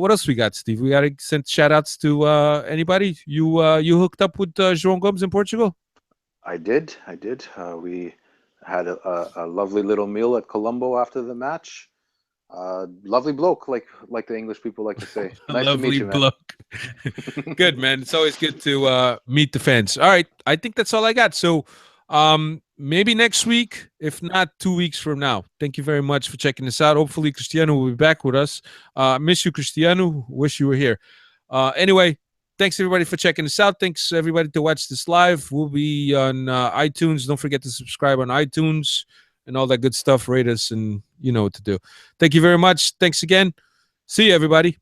What else we got, Steve? We got to send shout outs to anybody. You hooked up with João Gomes in Portugal? I did. We had a lovely little meal at Colombo after the match. Lovely bloke, like the English people like to say. Nice Lovely to meet you, man. bloke. Good, man. It's always good to meet the fans. All right, I think that's all I got. So maybe next week, if not 2 weeks from now. Thank you very much for checking this out. Hopefully Cristiano will be back with us. Miss you, Cristiano. Wish you were here. Anyway, thanks everybody for checking this out. Thanks everybody to watch this live. We'll be on iTunes. Don't forget to subscribe on iTunes and all that good stuff. Rate us, and you know what to do. Thank you very much. Thanks again. See you, everybody.